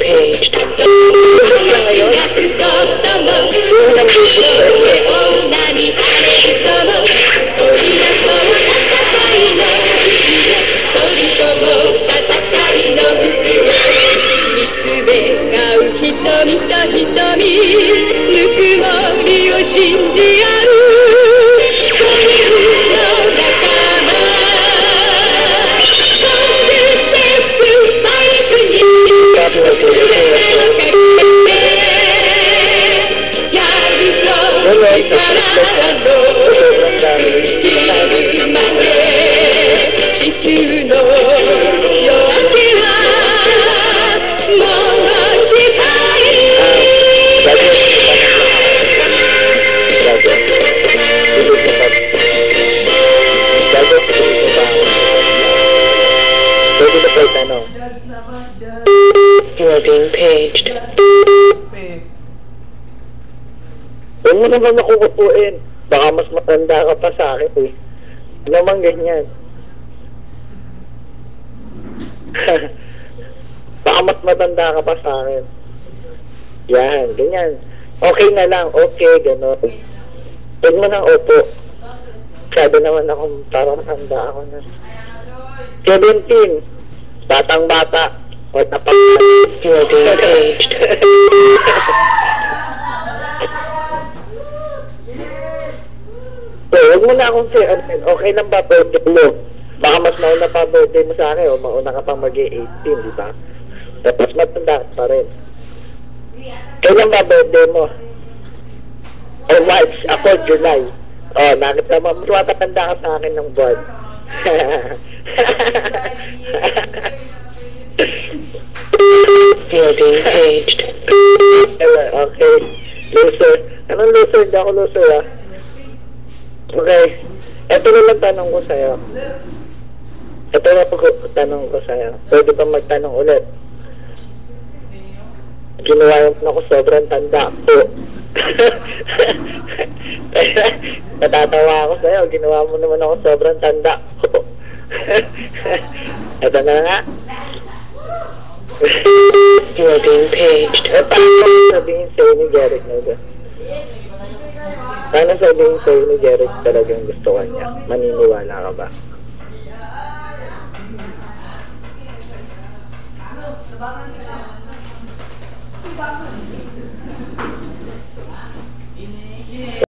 paged. You are being paged. Huwag mo naman ako kupuin. Baka mas matanda ka pa sa akin eh. Ano naman ganyan? Baka mas matanda ka pa sa akin. Yan, ganyan. Okay na lang, okay, gano'n. Huwag mo nang upo. Sabi naman ako, parang matanda ako na. 17. Batang bata. O tapat. You are being paged. So, huwag mo na akong say, okay lang ba birthday mo? Baka mas mauna pa birthday mo sa akin o mauna ka pang mag-18, di ba? Tapos matanda pa rin. Kailan ba birthday mo? O March, ako July. O, nakita mo, mas matanda ka sa akin ng buwan. You are being paged. Okay. Loser. Anong loser? Hindi ako loser ah. Okay. Ito na lang tanong ko sa'yo. Ito na tanong ko sa'yo. Pwede ba magtanong ulit? Ginawa mo ako sobrang tanda po. Natatawa ako sa'yo. Ginawa mo naman ako sobrang tanda po. Ito na nga. You are being paged. Paano sabihin sa'yo ni Jeric na ito? Paano sabihin sa'yo ni Jeric talagang gusto ka niya? Maniniwala ka ba?